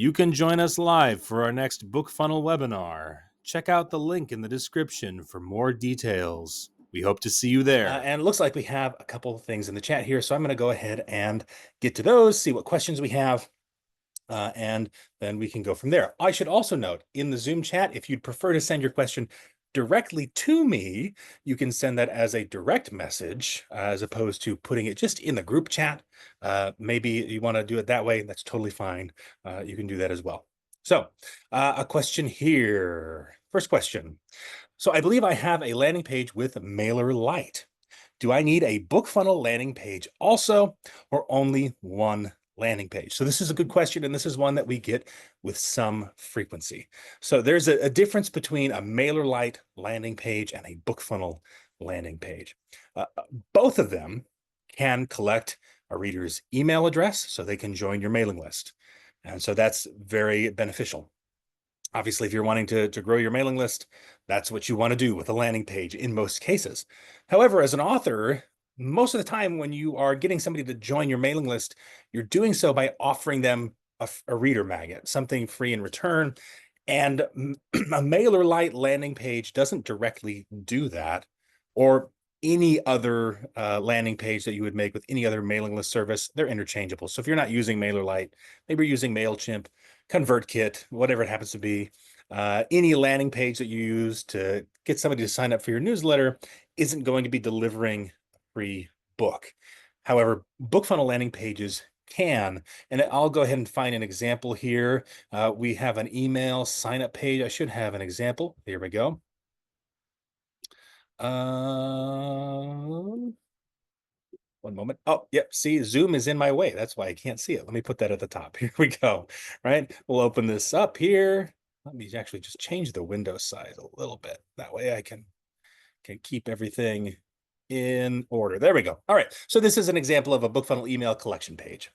You can join us live for our next BookFunnel webinar. Check out the link in the description for more details. We hope to see you there. And it looks like we have a couple of things in the chat here, so I'm going to go ahead and get to those, see what questions we have, and then we can go from there. I should also note in the Zoom chat, if you'd prefer to send your question directly to me, you can send that as a direct message as opposed to putting it just in the group chat. Maybe you want to do it that way. That's totally fine. You can do that as well. So a question here. First question. So I believe I have a landing page with MailerLite. Do I need a BookFunnel landing page also, or only one landing page? So this is a good question, and this is one that we get with some frequency. So there's a difference between a MailerLite landing page and a BookFunnel landing page. Both of them can collect a reader's email address so they can join your mailing list. And so that's very beneficial. Obviously, if you're wanting to grow your mailing list, that's what you want to do with a landing page in most cases. However, as an author, most of the time when you are getting somebody to join your mailing list, you're doing so by offering them a reader magnet, something free in return. And a MailerLite landing page doesn't directly do that, or any other landing page that you would make with any other mailing list service. They're interchangeable. So if you're not using MailerLite, maybe you're using MailChimp, ConvertKit, whatever it happens to be, any landing page that you use to get somebody to sign up for your newsletter isn't going to be delivering a free book. However, BookFunnel landing pages can, and I'll go ahead and find an example here. We have an email sign up page. I should have an example. Here we go. One moment. Oh, yep. See, Zoom is in my way. That's why I can't see it. Let me put that at the top. Here we go. Right. We'll open this up here. Let me actually just change the window size a little bit. That way I can keep everything in order. There we go. All right. So this is an example of a BookFunnel email collection page.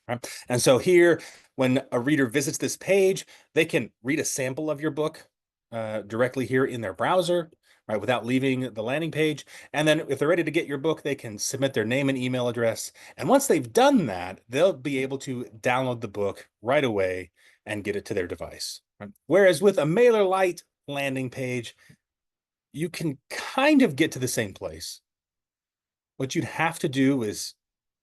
Right? And so here, when a reader visits this page, they can read a sample of your book directly here in their browser, right, without leaving the landing page. And then if they're ready to get your book, they can submit their name and email address. And once they've done that, they'll be able to download the book right away and get it to their device. Right? Whereas with a MailerLite landing page, you can kind of get to the same place. What you'd have to do is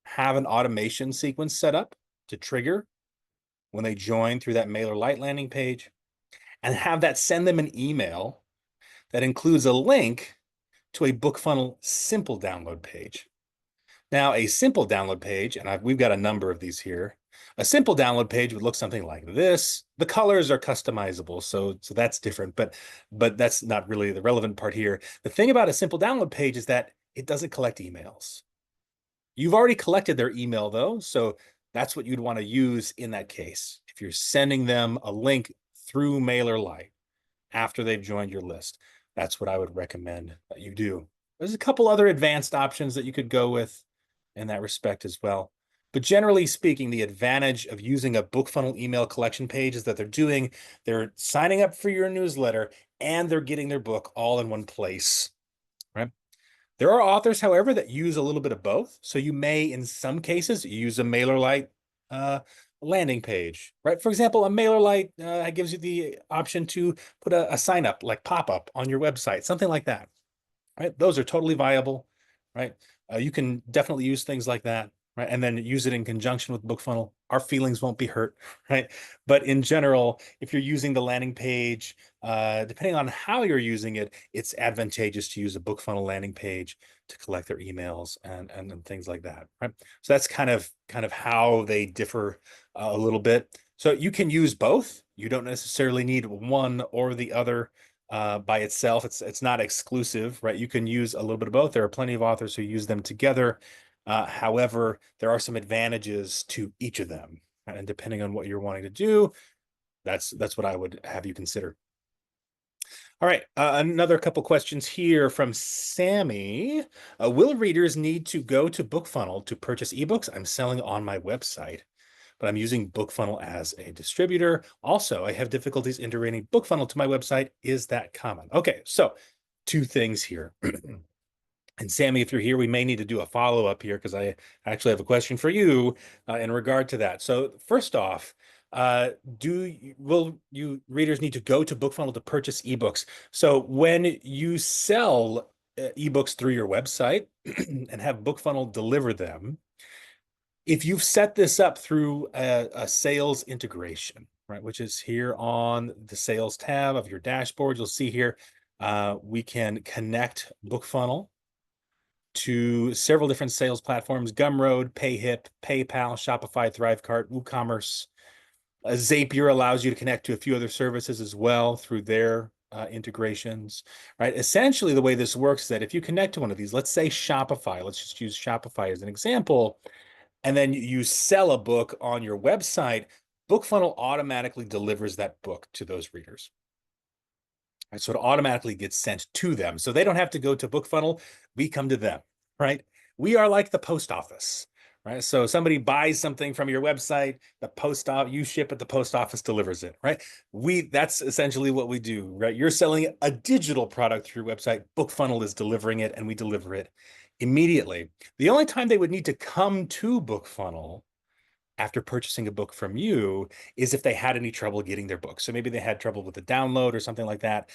have an automation sequence set up to trigger when they join through that MailerLite landing page, and have that send them an email that includes a link to a BookFunnel simple download page. Now, a simple download page, and we've got a number of these here. A simple download page would look something like this. The colors are customizable, so that's different, but that's not really the relevant part here. The thing about a simple download page is that it doesn't collect emails. You've already collected their email, though, so that's what you'd want to use in that case. If you're sending them a link through MailerLite after they've joined your list, that's what I would recommend that you do. There's a couple other advanced options that you could go with in that respect as well. But generally speaking, the advantage of using a BookFunnel email collection page is that they're signing up for your newsletter and they're getting their book all in one place, right? There are authors, however, that use a little bit of both. So you may, in some cases, use a MailerLite landing page, right? For example, a MailerLite gives you the option to put a sign up, like pop-up on your website, something like that, right? Those are totally viable, right? You can definitely use things like that, right? And then use it in conjunction with BookFunnel. Our feelings won't be hurt, right? But in general, if you're using the landing page, depending on how you're using it, it's advantageous to use a BookFunnel landing page to collect their emails and things like that, right? So that's kind of how they differ a little bit. So you can use both. You don't necessarily need one or the other by itself. It's not exclusive, right? You can use a little bit of both. There are plenty of authors who use them together. However, there are some advantages to each of them, and depending on what you're wanting to do, that's what I would have you consider. All right, another couple questions here from Sammy. Will readers need to go to BookFunnel to purchase ebooks? I'm selling on my website, but I'm using BookFunnel as a distributor. Also, I have difficulties integrating BookFunnel to my website. Is that common? Okay, so two things here. And Sammy, if you're here, we may need to do a follow-up here because I actually have a question for you in regard to that. So first off, Will you readers need to go to BookFunnel to purchase ebooks? So when you sell ebooks through your website and have BookFunnel deliver them, if you've set this up through a sales integration, right, which is here on the sales tab of your dashboard, you'll see here we can connect BookFunnel to several different sales platforms: Gumroad, PayHip, PayPal, Shopify, Thrivecart, WooCommerce. Zapier allows you to connect to a few other services as well through their integrations, right? Essentially, the way this works is that if you connect to one of these, let's say Shopify, let's just use Shopify as an example, and then you sell a book on your website, BookFunnel automatically delivers that book to those readers. Right? So it automatically gets sent to them. So they don't have to go to BookFunnel. We come to them, right? We are like the post office, right? So somebody buys something from your website, the post office, you ship it, the post office delivers it, right? That's essentially what we do, right? You're selling a digital product through your website, BookFunnel is delivering it, and we deliver it immediately. The only time they would need to come to BookFunnel after purchasing a book from you is if they had any trouble getting their book. So maybe they had trouble with the download or something like that.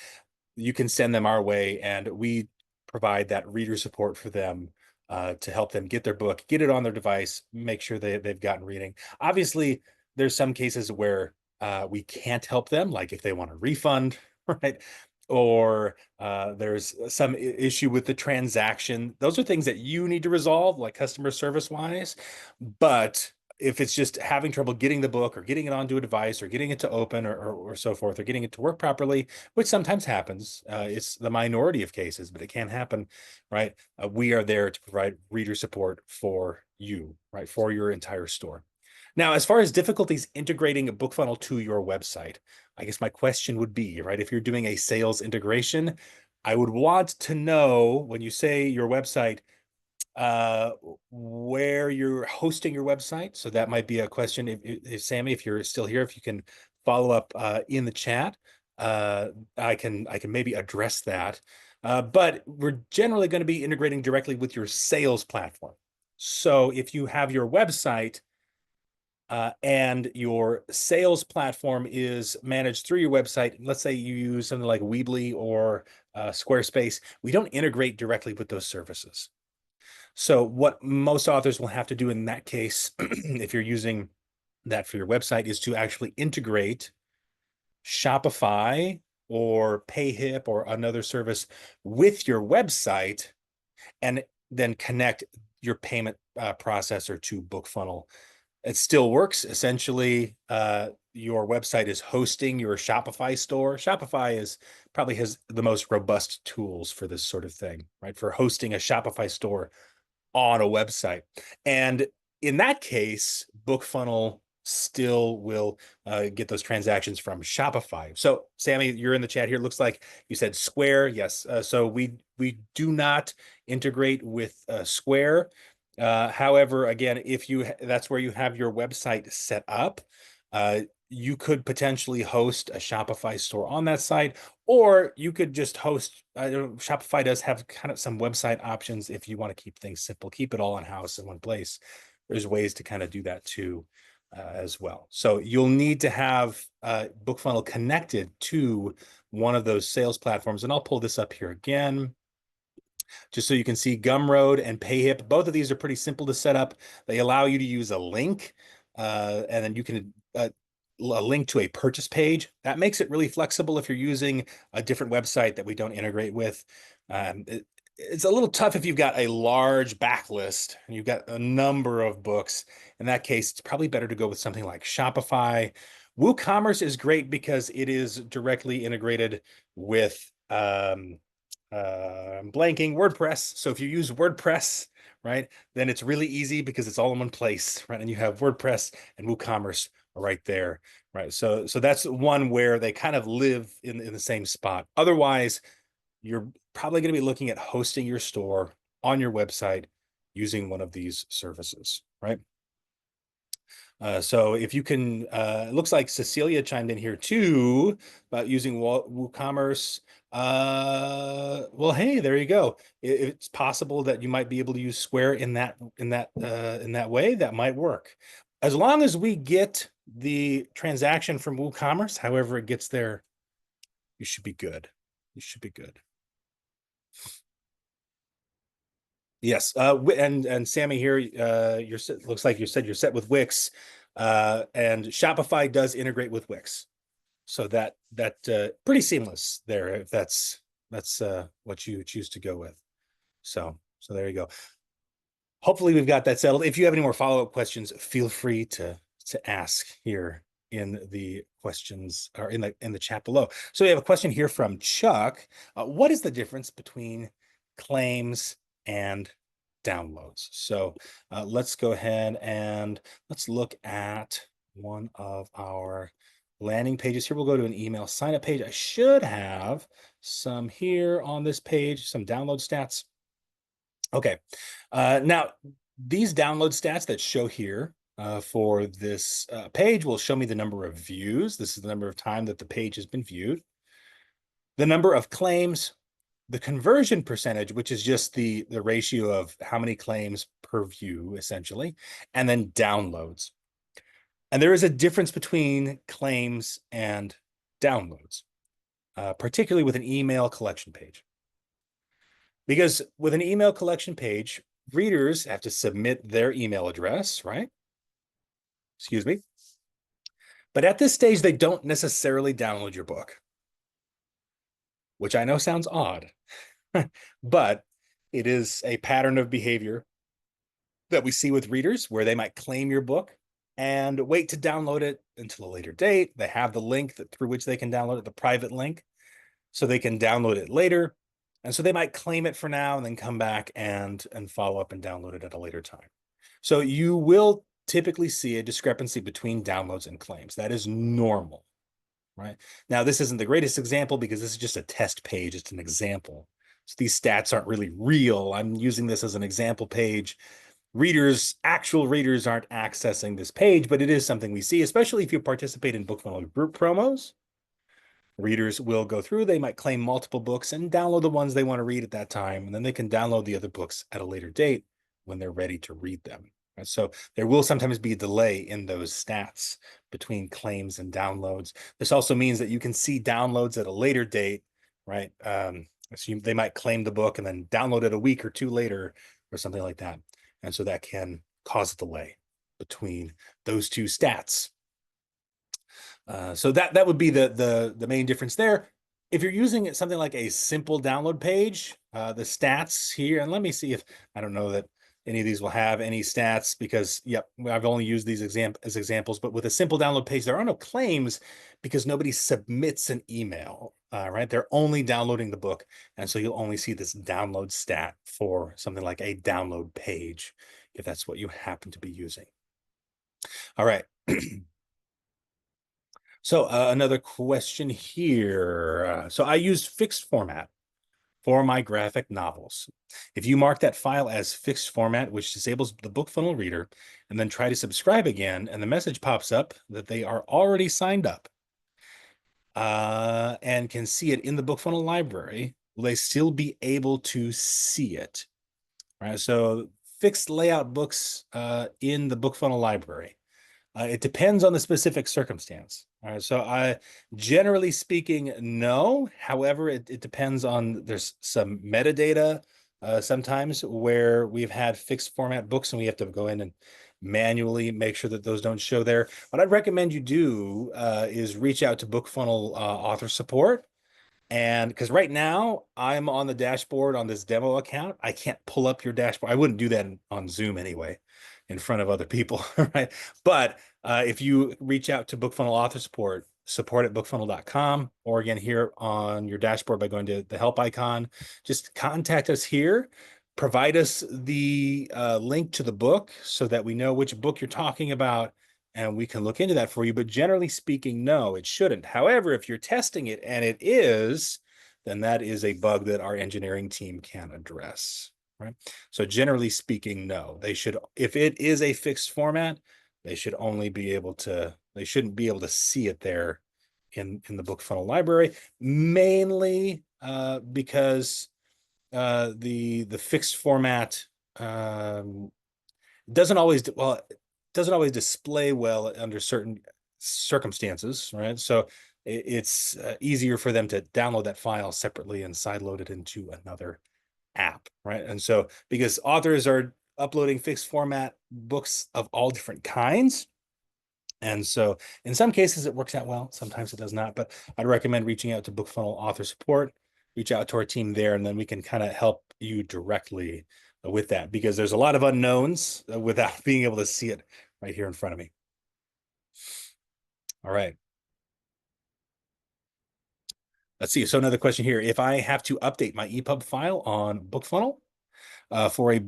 You can send them our way, and we provide that reader support for them to help them get their book, get it on their device, make sure they've gotten reading. Obviously, there's some cases where we can't help them, like if they want a refund, right? Or there's some issue with the transaction. Those are things that you need to resolve, like customer service wise. But if it's just having trouble getting the book or getting it onto a device or getting it to open or so forth, or getting it to work properly, which sometimes happens, it's the minority of cases, but it can happen, right? We are there to provide reader support for you, right? For your entire store. Now, as far as difficulties integrating a BookFunnel to your website, I guess my question would be, right, if you're doing a sales integration, I would want to know when you say your website, where you're hosting your website. So that might be a question. If Sammy, if you're still here, if you can follow up in the chat, I can maybe address that. But we're generally going to be integrating directly with your sales platform. So if you have your website and your sales platform is managed through your website, let's say you use something like Weebly or Squarespace, we don't integrate directly with those services. So what most authors will have to do in that case, if you're using that for your website, is to actually integrate Shopify or PayHip or another service with your website, and then connect your payment processor to BookFunnel. It still works. Essentially, your website is hosting your Shopify store. Shopify probably has the most robust tools for this sort of thing, right? For hosting a Shopify store on a website. And in that case, BookFunnel still will get those transactions from Shopify. So Sammy, you're in the chat here. Looks like you said Square. Yes. So we do not integrate with Square. However, again, if that's where you have your website set up, you could potentially host a Shopify store on that site, or you could just host. Shopify does have kind of some website options if you want to keep things simple, keep it all in house in one place. There's ways to kind of do that too, as well. So you'll need to have BookFunnel connected to one of those sales platforms, and I'll pull this up here again, just so you can see Gumroad and PayHip. Both of these are pretty simple to set up. They allow you to use a link, and then you can a link to a purchase page. That makes it really flexible if you're using a different website that we don't integrate with. It's a little tough if you've got a large backlist and you've got a number of books. In that case, it's probably better to go with something like Shopify. WooCommerce is great because it is directly integrated with I'm blanking, WordPress. So if you use WordPress, right, then it's really easy because it's all in one place, right? And you have WordPress and WooCommerce right there, right? So that's one where they kind of live in the same spot. Otherwise, you're probably going to be looking at hosting your store on your website using one of these services, right? So if you can, it looks like Cecilia chimed in here too about using WooCommerce. Well, hey, there you go. It's possible that you might be able to use Square in that way. That might work, as long as we get the transaction from WooCommerce, however it gets there, you should be good. You should be good. Yes, and Sammy here, you're looks like you said you're set with Wix, and Shopify does integrate with Wix, so that pretty seamless there if that's what you choose to go with. So there you go. Hopefully we've got that settled. If you have any more follow-up questions, feel free to ask here in the questions or in the chat below. So we have a question here from Chuck. What is the difference between claims and downloads? So let's go ahead and let's look at one of our landing pages here. We'll go to an email sign up page. I should have some here on this page, some download stats. Okay, now these download stats that show here for this page will show me the number of views. This is the number of time that the page has been viewed. The number of claims, the conversion percentage, which is just the ratio of how many claims per view, essentially, and then downloads. And there is a difference between claims and downloads, particularly with an email collection page. Because with an email collection page, readers have to submit their email address, right? Excuse me. But at this stage, they don't necessarily download your book, which I know sounds odd, but it is a pattern of behavior that we see with readers where they might claim your book and wait to download it until a later date. They have the link through which they can download it, the private link, so they can download it later. And so they might claim it for now and then come back and follow up and download it at a later time. So you will typically see a discrepancy between downloads and claims. That is normal, right? Now, this isn't the greatest example because this is just a test page. It's an example. So these stats aren't really real. I'm using this as an example page. Actual readers aren't accessing this page, but it is something we see, especially if you participate in BookFunnel group promos. Readers will go through, they might claim multiple books and download the ones they want to read at that time, and then they can download the other books at a later date when they're ready to read them. Right? So there will sometimes be a delay in those stats between claims and downloads. This also means that you can see downloads at a later date, right? So they might claim the book and then download it a week or two later or something like that. And so that can cause a delay between those two stats. So that would be the main difference there. If you're using something like a simple download page, the stats here, and let me see if I don't know that any of these will have any stats because, yep, I've only used these as examples. But with a simple download page, there are no claims because nobody submits an email, right? They're only downloading the book, and so you'll only see this download stat for something like a download page if that's what you happen to be using. All right. So another question here. So I use fixed format for my graphic novels. If you mark that file as fixed format, which disables the BookFunnel reader, and then try to subscribe again, and the message pops up that they are already signed up and can see it in the BookFunnel library, will they still be able to see it? Right. So fixed layout books in the BookFunnel library. It depends on the specific circumstance. All right, so generally speaking, no. However, it depends on, there's some metadata sometimes where we've had fixed format books and we have to go in and manually make sure that those don't show there. What I'd recommend you do is reach out to BookFunnel author support. And because right now I'm on the dashboard on this demo account, I can't pull up your dashboard. I wouldn't do that on Zoom anyway, in front of other people, right? But if you reach out to BookFunnel author support at bookfunnel.com, or again here on your dashboard by going to the help icon, just contact us here. Provide us the link to the book so that we know which book you're talking about, and we can look into that for you. But generally speaking, no, it shouldn't. However, if you're testing it and it is, then that is a bug that our engineering team can address, right? So generally speaking, no, they should, if it is a fixed format, they should only be able to, they shouldn't be able to see it there in the BookFunnel library, mainly because the fixed format doesn't always, well, doesn't always display well under certain circumstances, right? So it's easier for them to download that file separately and sideload it into another app, right? And so because authors are uploading fixed format books of all different kinds, and so in some cases it works out well, sometimes it does not, but I'd recommend reaching out to BookFunnel author support, reach out to our team there, and then we can kind of help you directly with that, because there's a lot of unknowns without being able to see it right here in front of me. All right. Let's see. So another question here. If I have to update my EPUB file on BookFunnel for a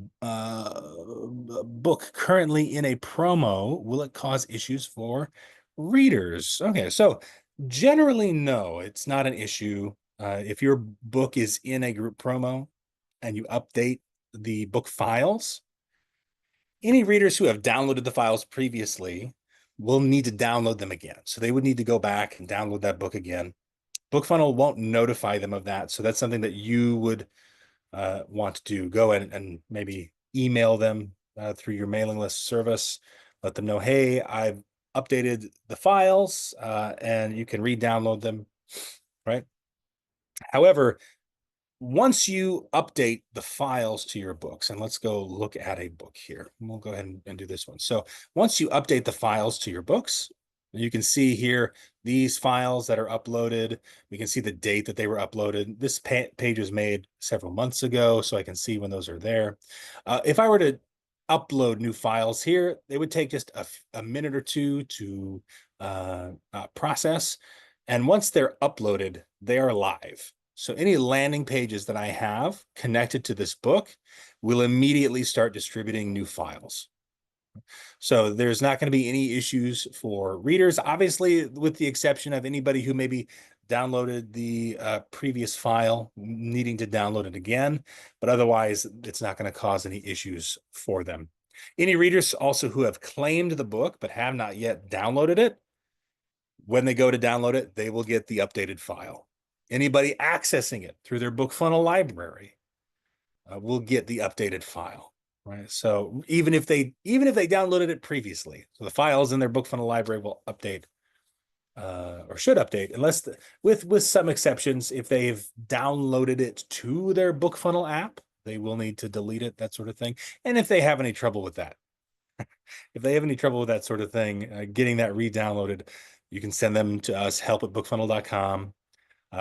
book currently in a promo, will it cause issues for readers? Okay, so generally, no, it's not an issue. If your book is in a group promo and you update the book files, any readers who have downloaded the files previously will need to download them again. So they would need to go back and download that book again. BookFunnel won't notify them of that. So that's something that you would want to do. Go and maybe email them through your mailing list service. Let them know, hey, I've updated the files and you can re-download them, right? However, once you update the files to your books, and let's go look at a book here. We'll go ahead and do this one. So once you update the files to your books, you can see here these files that are uploaded. We can see the date that they were uploaded. This page was made several months ago, so I can see when those are there. If I were to upload new files here, they would take just a minute or two to process. And once they're uploaded, they are live. So any landing pages that I have connected to this book will immediately start distributing new files. So there's not going to be any issues for readers, obviously, with the exception of anybody who maybe downloaded the previous file needing to download it again, but otherwise it's not going to cause any issues for them. Any readers also who have claimed the book but have not yet downloaded it, when they go to download it, they will get the updated file. Anybody accessing it through their BookFunnel library will get the updated file, right? So even if they downloaded it previously, so the files in their BookFunnel library will update or should update, unless with some exceptions. If they've downloaded it to their BookFunnel app, they will need to delete it, that sort of thing. And if they have any trouble with that, sort of thing, getting that re-downloaded, you can send them to us, help@bookfunnel.com.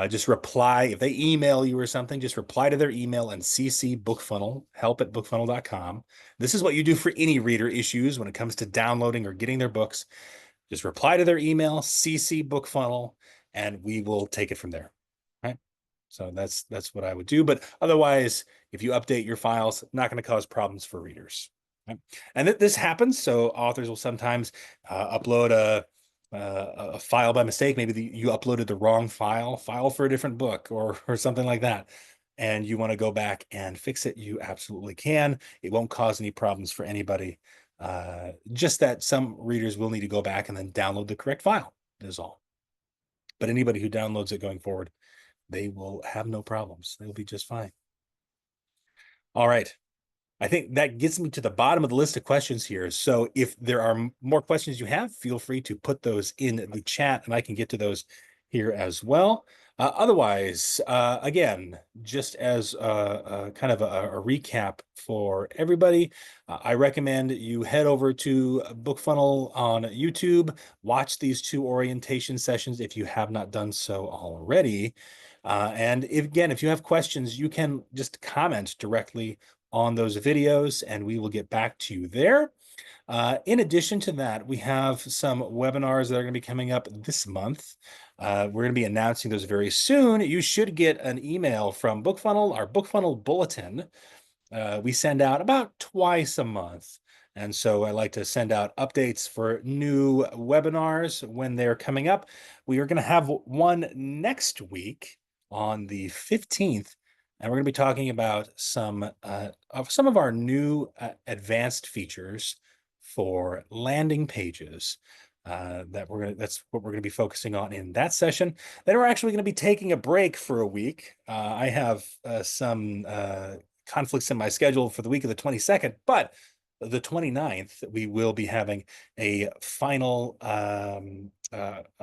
Just reply. If they email you or something, just reply to their email and CC BookFunnel, help@bookfunnel.com. This is what you do for any reader issues when it comes to downloading or getting their books. Just reply to their email, CC BookFunnel, and we will take it from there. Right? So that's what I would do. But otherwise, if you update your files, not going to cause problems for readers. Right? And this happens. So authors will sometimes upload a file by mistake. Maybe you uploaded the wrong file for a different book or something like that, and you want to go back and fix it. You absolutely can. It won't cause any problems for anybody. Just that some readers will need to go back and then download the correct file is all. But anybody who downloads it going forward, they will have no problems. They'll be just fine. All right. I think that gets me to the bottom of the list of questions here. So if there are more questions you have, feel free to put those in the chat and I can get to those here as well. Otherwise, again, just as kind of a recap for everybody, I recommend you head over to BookFunnel on YouTube, watch these 2 orientation sessions if you have not done so already. And if you have questions, you can just comment directly on those videos and we will get back to you there. In addition to that, we have some webinars that are going to be coming up this month. We're going to be announcing those very soon. You should get an email from BookFunnel, our BookFunnel bulletin. We send out about twice a month. And so I like to send out updates for new webinars when they're coming up. We are going to have one next week on the 15th. And we're going to be talking about some of our new advanced features for landing pages. That's what we're going to be focusing on in that session. Then we're actually going to be taking a break for a week. I have some conflicts in my schedule for the week of the 22nd, but the 29th, we will be having a final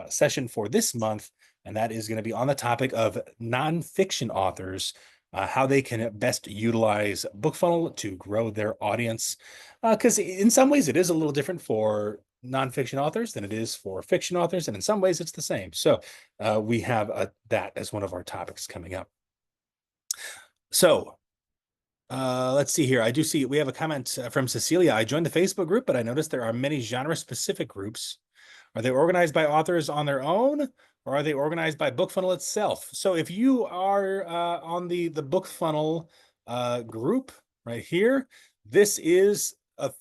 session for this month, and that is going to be on the topic of nonfiction authors, how they can best utilize BookFunnel to grow their audience. Because in some ways it is a little different for nonfiction authors than it is for fiction authors, and in some ways it's the same. So we have that as one of our topics coming up. So let's see here. I do see we have a comment from Cecilia. I joined the Facebook group, but I noticed there are many genre-specific groups. Are they organized by authors on their own, or are they organized by BookFunnel itself? So if you are on the BookFunnel group right here, this is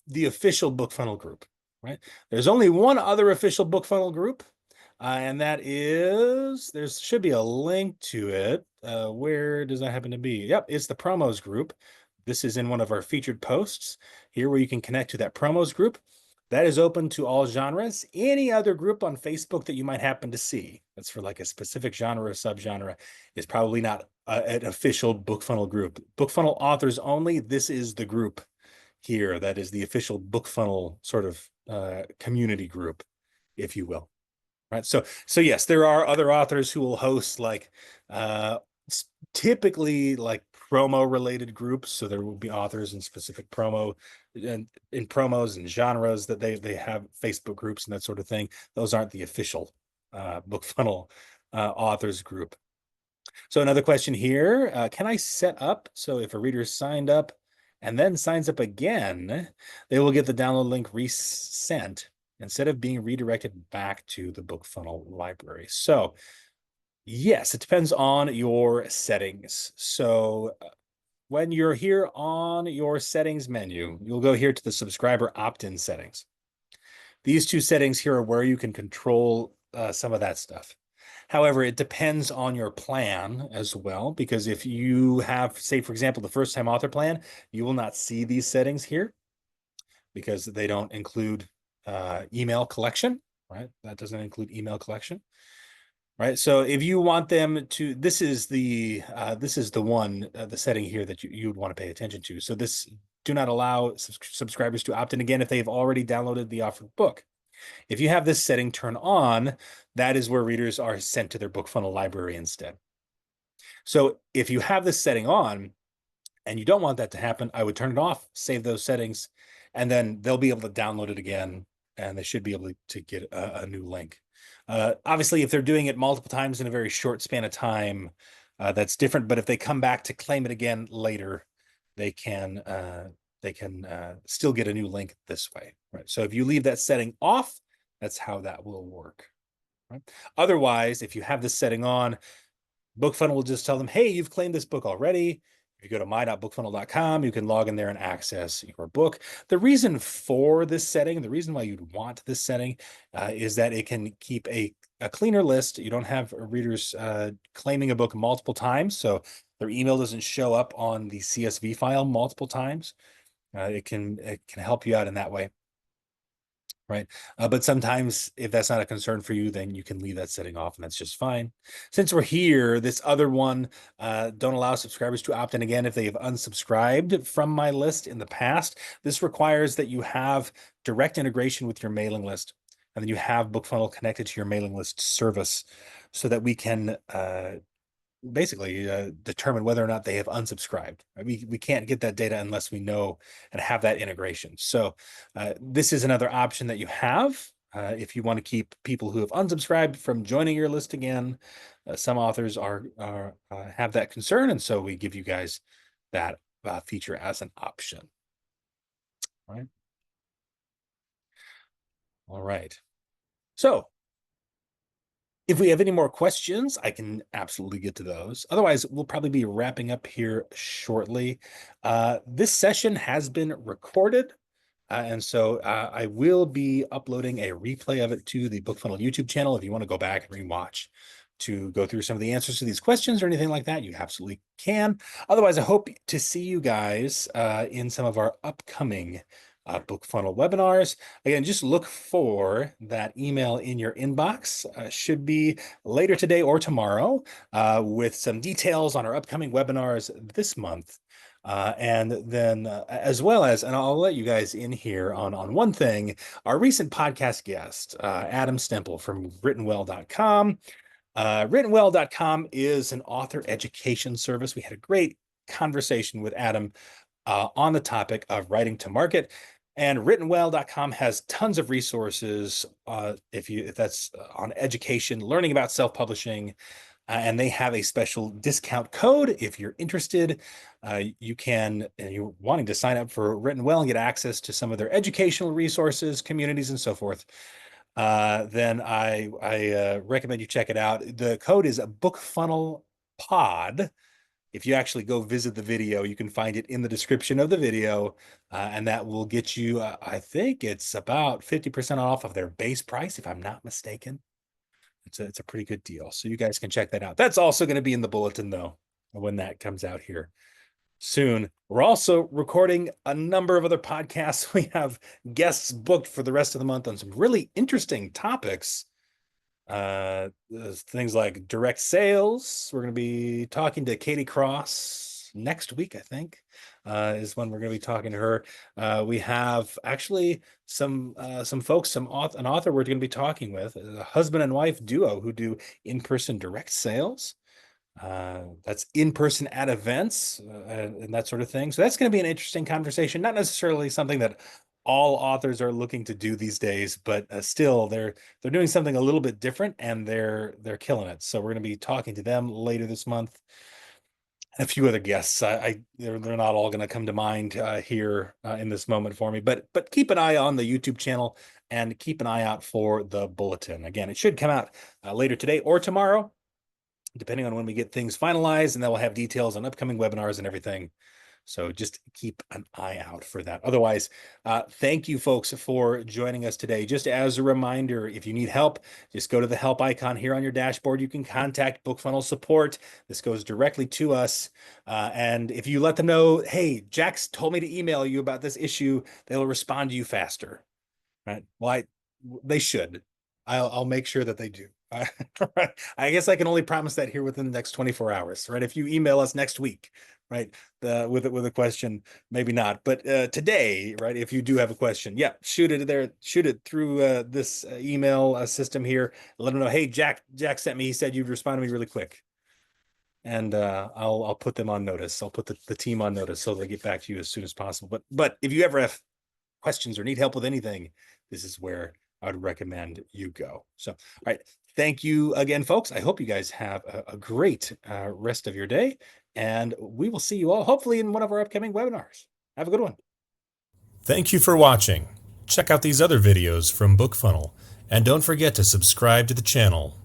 the official BookFunnel group, right? There's only one other official BookFunnel group, and that is, there should be a link to it. Where does that happen to be? Yep, it's the promos group. This is in one of our featured posts here where you can connect to that promos group. That is open to all genres. Any other group on Facebook that you might happen to see that's for like a specific genre or subgenre is probably not an official BookFunnel group. BookFunnel authors only. This is the group here. That is the official BookFunnel sort of community group, if you will. Right. So yes, there are other authors who will host like typically like promo related groups. So there will be authors in specific promo and in promos and genres that they have Facebook groups and that sort of thing. Those aren't the official BookFunnel authors group. So another question here, can I set up so if a reader signed up and then signs up again, they will get the download link resent instead of being redirected back to the BookFunnel library? So yes, it depends on your settings. So when you're here on your settings menu, you'll go here to the subscriber opt-in settings. These two settings here are where you can control some of that stuff. However, it depends on your plan as well, because if you have, say, for example, the first time author plan, you will not see these settings here because they don't include email collection, right? That doesn't include email collection, right? So if you want them to, this is the one, the setting here that you would want to pay attention to. So this, do not allow subscribers to opt in again if they've already downloaded the offered book. If you have this setting turned on, that is where readers are sent to their BookFunnel library instead. So if you have this setting on and you don't want that to happen, I would turn it off, save those settings, and then they'll be able to download it again, and they should be able to get a new link. Obviously, if they're doing it multiple times in a very short span of time, that's different. But if they come back to claim it again later, they can still get a new link this way, right? So if you leave that setting off, that's how that will work, right? Otherwise, if you have this setting on, BookFunnel will just tell them, hey, you've claimed this book already. If you go to my.bookfunnel.com, you can log in there and access your book. The reason for this setting, the reason why you'd want this setting is that it can keep a cleaner list. You don't have readers claiming a book multiple times, so their email doesn't show up on the CSV file multiple times. It can help you out in that way, right? But sometimes if that's not a concern for you, then you can leave that setting off and that's just fine. Since we're here, this other one, don't allow subscribers to opt in again if they have unsubscribed from my list in the past. This requires that you have direct integration with your mailing list, and then you have BookFunnel connected to your mailing list service so that we can basically determine whether or not they have unsubscribed. We can't get that data unless we know and have that integration. So this is another option that you have if you want to keep people who have unsubscribed from joining your list again. Some authors have that concern, and so we give you guys that feature as an option. All right. So if we have any more questions, I can absolutely get to those. Otherwise, we'll probably be wrapping up here shortly. This session has been recorded, and so I will be uploading a replay of it to the BookFunnel YouTube channel. If you want to go back and rewatch to go through some of the answers to these questions or anything like that, you absolutely can. Otherwise, I hope to see you guys in some of our upcoming BookFunnel webinars. Again, just look for that email in your inbox. Should be later today or tomorrow with some details on our upcoming webinars this month. And then, as well as, and I'll let you guys in here on one thing, our recent podcast guest, Adam Stemple from writtenwell.com. Writtenwell.com is an author education service. We had a great conversation with Adam on the topic of writing to market. And writtenwell.com has tons of resources if that's on education, learning about self-publishing, and they have a special discount code. If you're interested, you can, and you're wanting to sign up for Written Well and get access to some of their educational resources, communities, and so forth, then I recommend you check it out. The code is BookFunnel Pod. If you actually go visit the video, you can find it in the description of the video, and that will get you, I think it's about 50% off of their base price, if I'm not mistaken. It's a pretty good deal. So you guys can check that out. That's also going to be in the bulletin, though, when that comes out here soon. We're also recording a number of other podcasts. We have guests booked for the rest of the month on some really interesting topics. Things like direct sales. We're going to be talking to Katie Cross next week, I think, is when we're going to be talking to her. We have actually some folks, an author we're going to be talking with, a husband and wife duo who do in-person direct sales. That's in person at events and that sort of thing. So that's going to be an interesting conversation. Not necessarily something that all authors are looking to do these days, but still they're doing something a little bit different, and they're killing it. So we're going to be talking to them later this month. And a few other guests. They're not all going to come to mind here in this moment for me, but keep an eye on the YouTube channel and keep an eye out for the bulletin. Again, it should come out later today or tomorrow, depending on when we get things finalized, and then we'll have details on upcoming webinars and everything. So just keep an eye out for that. Otherwise, thank you folks for joining us today. Just as a reminder, if you need help, just go to the help icon here on your dashboard. You can contact BookFunnel support. This goes directly to us. And if you let them know, hey, Jack's told me to email you about this issue, they'll respond to you faster. Right? Well, they should. I'll make sure that they do. I guess I can only promise that here within the next 24 hours, right? If you email us next week, right, with a question, maybe not, but today, right, if you do have a question, yeah, shoot it through this email system here. Let them know, hey, Jack sent me. He said you'd respond to me really quick, and I'll put them on notice. I'll put the team on notice so they get back to you as soon as possible. But if you ever have questions or need help with anything, this is where I would recommend you go. So, all right. Thank you again, folks. I hope you guys have a great rest of your day, and we will see you all hopefully in one of our upcoming webinars. Have a good one. Thank you for watching. Check out these other videos from BookFunnel, and don't forget to subscribe to the channel.